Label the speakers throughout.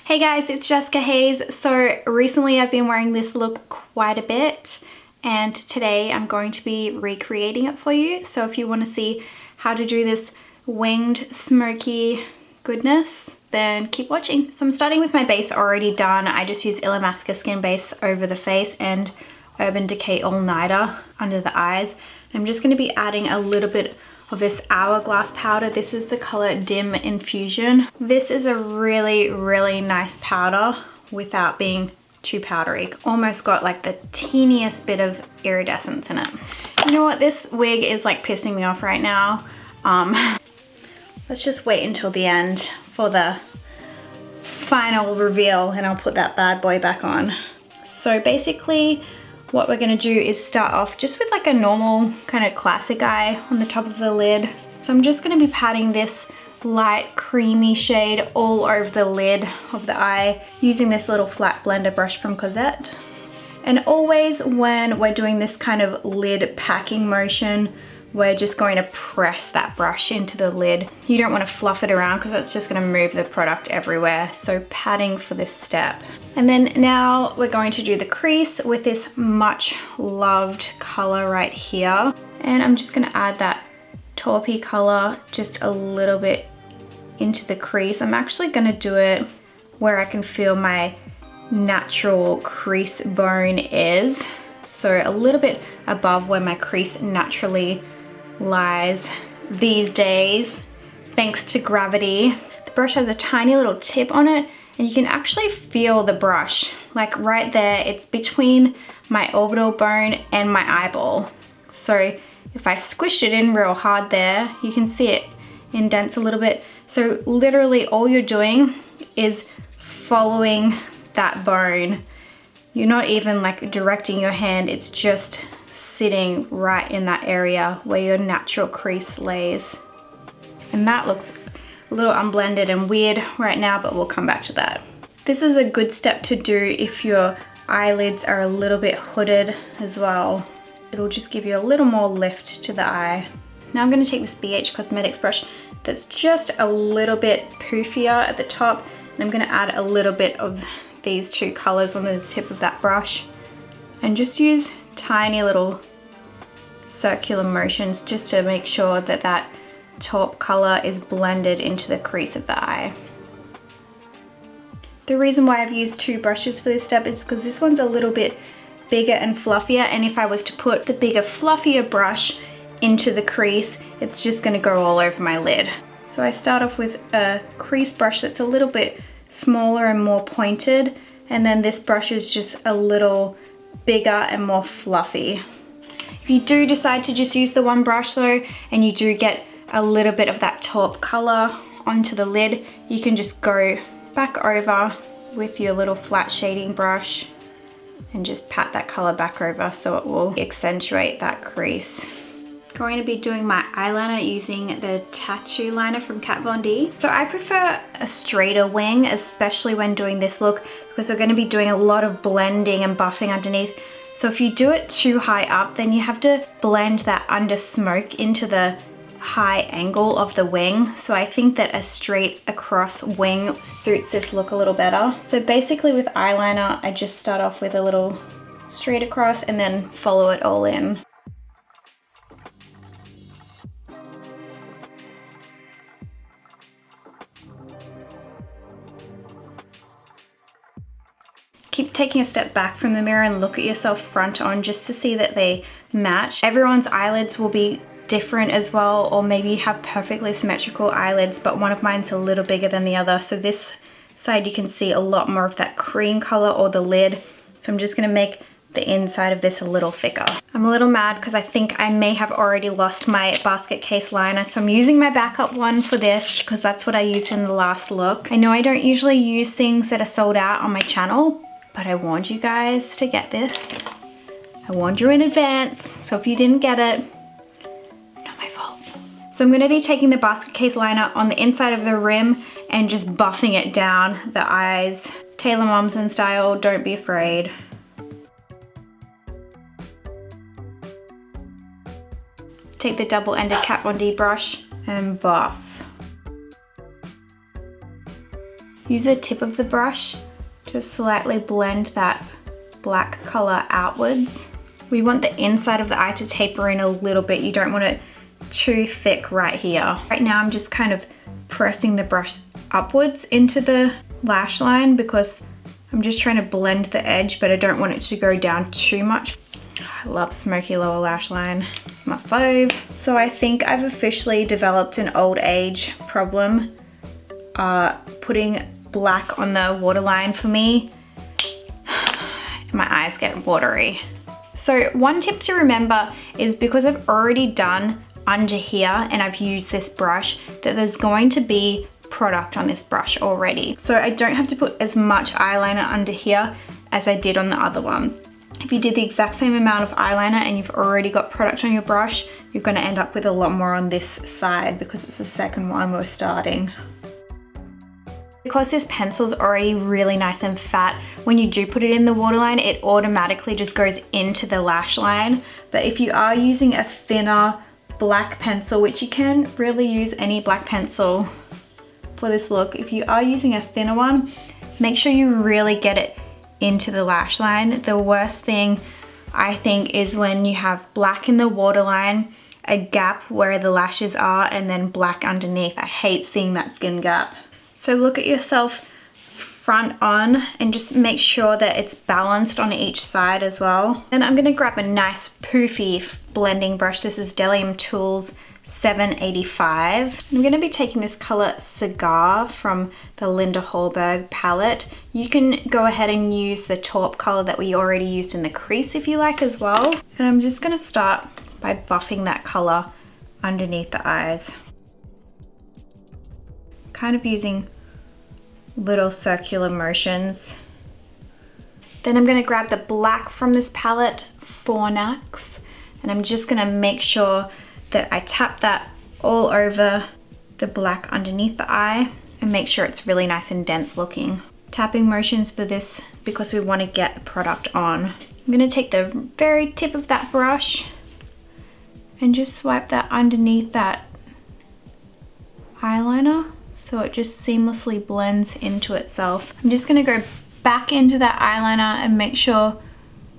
Speaker 1: Hey guys, it's Jessica Hayes. So recently I've been wearing this look quite a bit and today I'm going to be recreating it for you. So if you want to see how to do this winged smoky goodness, then keep watching. So I'm starting with my base already done. I just used Illamasqua Skin Base over the face and Urban Decay All Nighter under the eyes. I'm just going to be adding a little bit of this Hourglass powder. This is the color Dim Infusion. This is a really, really nice powder without being too powdery. Almost got like the teeniest bit of iridescence in it. You know what? This wig is like pissing me off right now. Let's just wait until the end for the final reveal and I'll put that bad boy back on. So basically, what we're gonna do is start off just with like a normal kind of classic eye on the top of the lid. So I'm just gonna be patting this light creamy shade all over the lid of the eye using this little flat blender brush from Cosette. And always when we're doing this kind of lid packing motion, we're just going to press that brush into the lid. You don't want to fluff it around because that's just going to move the product everywhere. So patting for this step. And then now we're going to do the crease with this much loved color right here. And I'm just going to add that taupey color just a little bit into the crease. I'm actually going to do it where I can feel my natural crease bone is. So a little bit above where my crease naturally lies these days, thanks to gravity. The brush has a tiny little tip on it and you can actually feel the brush, like right there. It's between my orbital bone and my eyeball. So if I squish it in real hard there, you can see it indents a little bit. So literally all you're doing is following that bone. You're not even like directing your hand, it's just sitting right in that area where your natural crease lays. And that looks a little unblended and weird right now, but we'll come back to that. This is a good step to do if your eyelids are a little bit hooded as well. It'll just give you a little more lift to the eye. Now I'm going to take this BH Cosmetics brush that's just a little bit poofier at the top, and I'm going to add a little bit of these two colors on the tip of that brush and just use tiny little circular motions just to make sure that that taupe color is blended into the crease of the eye. The reason why I've used two brushes for this step is because this one's a little bit bigger and fluffier, and if I was to put the bigger fluffier brush into the crease, it's just going to go all over my lid. So I start off with a crease brush that's a little bit smaller and more pointed, and then this brush is just a little bigger and more fluffy. If you do decide to just use the one brush though, and you do get a little bit of that taupe color onto the lid, you can just go back over with your little flat shading brush and just pat that color back over so it will accentuate that crease. Going to be doing my eyeliner using the Tattoo Liner from Kat Von D. So I prefer a straighter wing, especially when doing this look, because we're going to be doing a lot of blending and buffing underneath. So if you do it too high up, then you have to blend that under smoke into the high angle of the wing. So I think that a straight across wing suits this look a little better. So basically with eyeliner, I just start off with a little straight across and then follow it all in. Keep taking a step back from the mirror and look at yourself front on just to see that they match. Everyone's eyelids will be different as well, or maybe you have perfectly symmetrical eyelids, but one of mine's a little bigger than the other. So this side you can see a lot more of that cream color or the lid. So I'm just gonna make the inside of this a little thicker. I'm a little mad because I think I may have already lost my basket case liner, so I'm using my backup one for this because that's what I used in the last look. I know I don't usually use things that are sold out on my channel, but I warned you guys to get this. I warned you in advance, so if you didn't get it, not my fault. So I'm gonna be taking the basket case liner on the inside of the rim and just buffing it down the eyes. Taylor Momsen style, don't be afraid. Take the double-ended Kat Von D brush and buff. use the tip of the brush to slightly blend that black color outwards. We want the inside of the eye to taper in a little bit. You don't want it too thick right here. Right now I'm just kind of pressing the brush upwards into the lash line because I'm just trying to blend the edge, but I don't want it to go down too much. I love Smokey lower lash line, my fave. So I think I've officially developed an old age problem. Putting black on the waterline for me, my eyes get watery. So one tip to remember is because I've already done under here and I've used this brush, that there's going to be product on this brush already. So I don't have to put as much eyeliner under here as I did on the other one. If you did the exact same amount of eyeliner and you've already got product on your brush, you're gonna end up with a lot more on this side because it's the second one we're starting. Because this pencil's already really nice and fat, when you do put it in the waterline, it automatically just goes into the lash line. But if you are using a thinner black pencil, which you can really use any black pencil for this look, if you are using a thinner one, make sure you really get it into the lash line. The worst thing I think is when you have black in the waterline, a gap where the lashes are, and then black underneath. I hate seeing that skin gap. So look at yourself front on and just make sure that it's balanced on each side as well. And I'm gonna grab a nice poofy blending brush. This is Delium Tools 785. I'm gonna be taking this color Cigar from the Linda Hallberg palette. You can go ahead and use the taupe color that we already used in the crease if you like as well. And I'm just gonna start by buffing that color underneath the eyes. Kind of using little circular motions. Then I'm gonna grab the black from this palette, Fornax, and I'm just gonna make sure that I tap that all over the black underneath the eye and make sure it's really nice and dense looking. Tapping motions for this because we want to get the product on. I'm gonna take the very tip of that brush and just swipe that underneath that eyeliner so it just seamlessly blends into itself. I'm just gonna go back into that eyeliner and make sure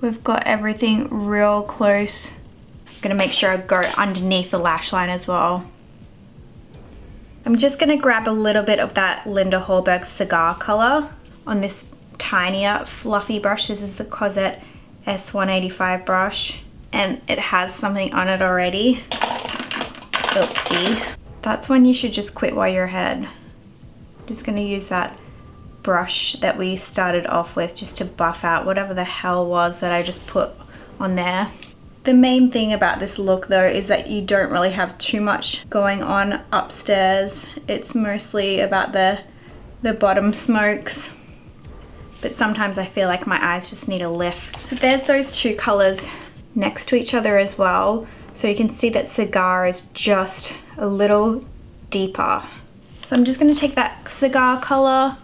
Speaker 1: we've got everything real close. I'm gonna make sure I go underneath the lash line as well. I'm just gonna grab a little bit of that Linda Hallberg Cigar color on this tinier fluffy brush. This is the Cosette S185 brush and it has something on it already. Oopsie. That's when you should just quit while you're ahead. I'm just gonna use that brush that we started off with just to buff out whatever the hell was that I just put on there. The main thing about this look though is that you don't really have too much going on upstairs. It's mostly about the bottom smokes. But sometimes I feel like my eyes just need a lift. So there's those two colors next to each other as well. So you can see that Cigar is just a little deeper. So I'm just gonna take that Cigar color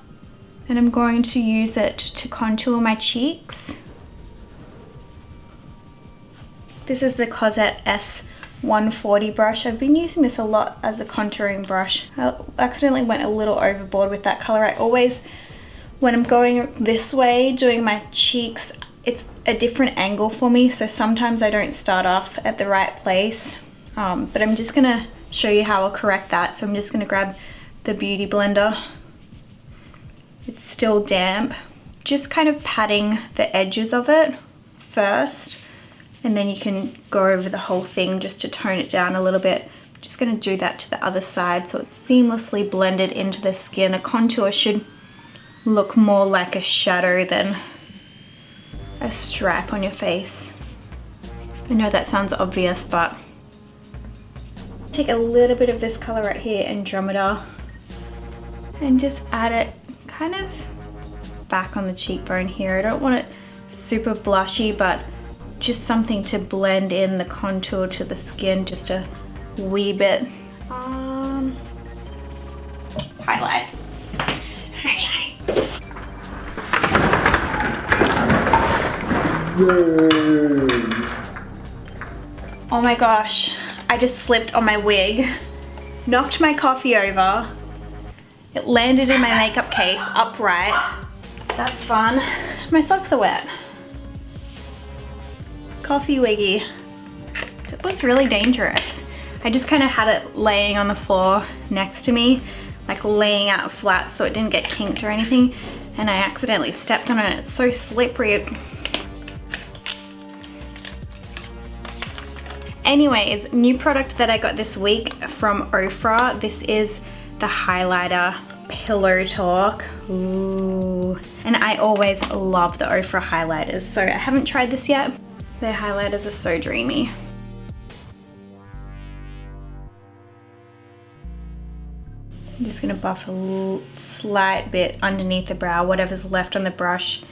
Speaker 1: and I'm going to use it to contour my cheeks. This is the Cosette S140 brush. I've been using this a lot as a contouring brush. I accidentally went a little overboard with that color. I always, when I'm going this way, doing my cheeks, it's a different angle for me, so sometimes I don't start off at the right place. But I'm just gonna show you how I'll correct that. So I'm just gonna grab the Beauty Blender. It's still damp. Just kind of patting the edges of it first, and then you can go over the whole thing just to tone it down a little bit. I'm just gonna do that to the other side so it's seamlessly blended into the skin. A contour should look more like a shadow than a stripe on your face. I know that sounds obvious, but take a little bit of this color right here, Andromeda, and just add it kind of back on the cheekbone here. I don't want it super blushy, but just something to blend in the contour to the skin just a wee bit. Highlight. Oh my gosh, I just slipped on my wig, knocked my coffee over, It landed in my makeup case upright. That's fun. My socks are wet. Coffee wiggy. It was really dangerous. I just kind of had it laying on the floor next to me, like laying out flat so it didn't get kinked or anything, and I accidentally stepped on it. It's so slippery. Anyways, new product that I got this week from Ofra. This is the highlighter Pillow Talk. Ooh. And I always love the Ofra highlighters, so I haven't tried this yet. Their highlighters are so dreamy. I'm just gonna buff a slight bit underneath the brow, whatever's left on the brush,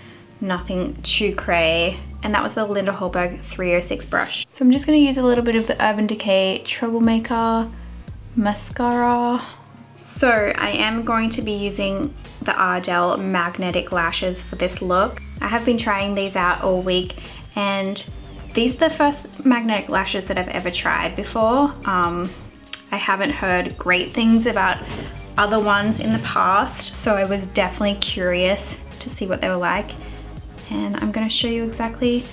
Speaker 1: nothing too cray. And that was the Linda Hallberg 306 brush. So I'm just gonna use a little bit of the Urban Decay Troublemaker mascara. So I am going to be using the Ardell magnetic lashes for this look. I have been trying these out all week, and these are the first magnetic lashes that I've ever tried before. I haven't heard great things about other ones in the past, so I was definitely curious to see what they were like, and I'm going to show you exactly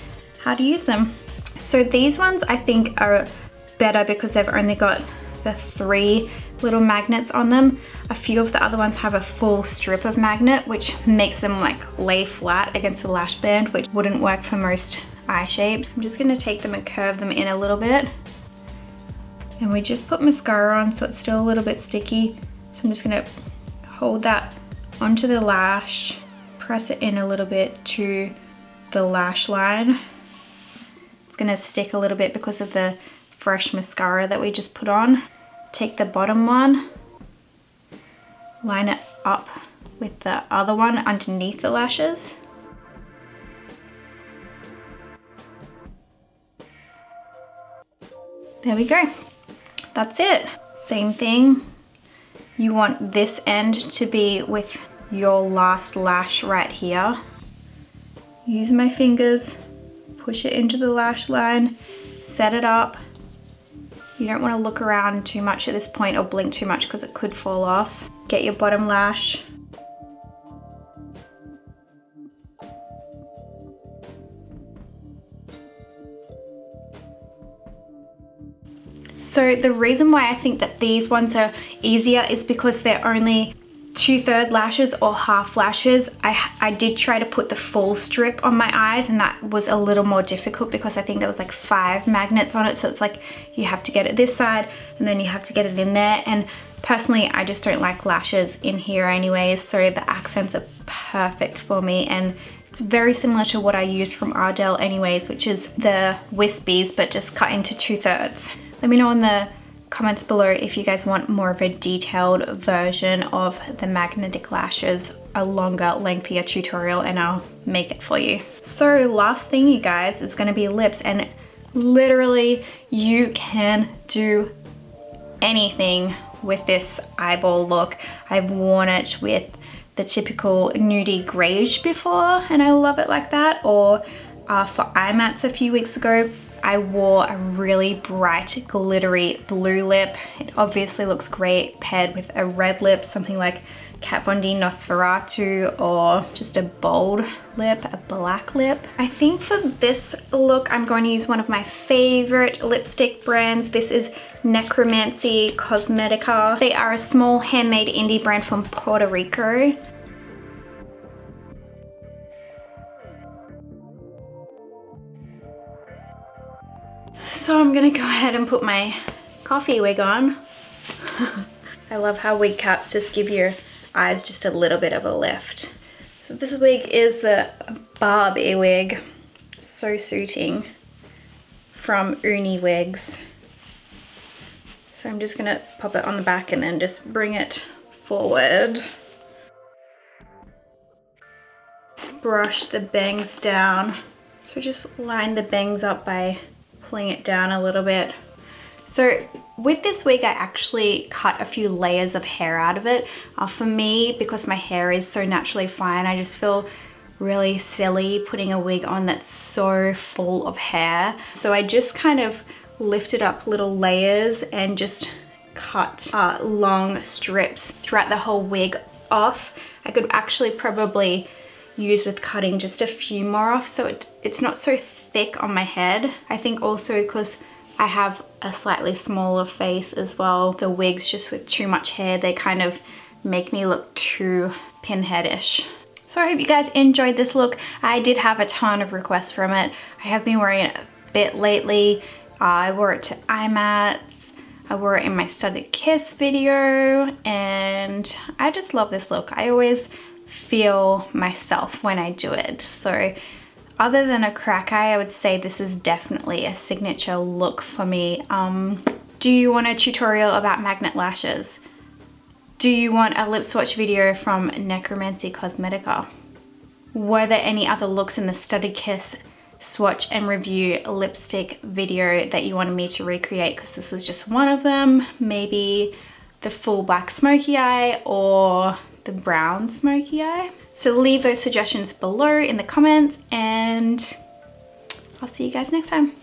Speaker 1: how to use them. So these ones I think are better because they've only got the 3 little magnets on them. A few of the other ones have a full strip of magnet, which makes them like lay flat against the lash band, which wouldn't work for most eye shapes. I'm just going to take them and curve them in a little bit. And we just put mascara on, so it's still a little bit sticky. So I'm just gonna hold that onto the lash, press it in a little bit to the lash line. It's gonna stick a little bit because of the fresh mascara that we just put on. Take the bottom one, line it up with the other one underneath the lashes. There we go. That's it. Same thing. You want this end to be with your last lash right here. Use my fingers, push it into the lash line, set it up. You don't want to look around too much at this point or blink too much because it could fall off. Get your bottom lash. So the reason why I think that these ones are easier is because they're only 2/3 lashes or half lashes. I did try to put the full strip on my eyes, and that was a little more difficult because I think there was like 5 magnets on it. So it's like you have to get it this side and then you have to get it in there. And personally, I just don't like lashes in here anyways. So the accents are perfect for me, and it's very similar to what I use from Ardell anyways, which is the wispies, but just cut into 2/3. Let me know in the comments below if you guys want more of a detailed version of the magnetic lashes, a longer, lengthier tutorial, and I'll make it for you. So last thing, you guys, is gonna be lips, and literally you can do anything with this eyeball look. I've worn it with the typical nudie grayish before, and I love it like that, or for eye mats a few weeks ago, I wore a really bright glittery blue lip. It obviously looks great paired with a red lip, something like Kat Von D Nosferatu, or just a bold lip, a black lip. I think for this look, I'm going to use one of my favorite lipstick brands. This is Necromancy Cosmetica. They are a small handmade indie brand from Puerto Rico. So I'm gonna go ahead and put my coffee wig on. I love how wig caps just give your eyes just a little bit of a lift. So this wig is the Barbie wig, so suiting, from Uni Wigs. So I'm just gonna pop it on the back and then just bring it forward. Brush the bangs down. So just line the bangs up by pulling it down a little bit. So with this wig, I actually cut a few layers of hair out of it. For me, because my hair is so naturally fine, I just feel really silly putting a wig on that's so full of hair. So I just kind of lifted up little layers and just cut long strips throughout the whole wig off. I could actually probably use with cutting just a few more off so it's not so thick on my head. I think also because I have a slightly smaller face as well, the wigs just with too much hair, they kind of make me look too pinheadish. So I hope you guys enjoyed this look. I did have a ton of requests from it. I have been wearing it a bit lately. I wore it to IMATs. I wore it in my Studded Kiss video, and I just love this look. I always feel myself when I do it. So other than a crack eye, I would say this is definitely a signature look for me. Do you want a tutorial about magnet lashes? Do you want a lip swatch video from Necromancy Cosmetica? Were there any other looks in the Studded Kiss swatch and review lipstick video that you wanted me to recreate? Because this was just one of them. Maybe the full black smoky eye or the brown smoky eye. So leave those suggestions below in the comments, and I'll see you guys next time.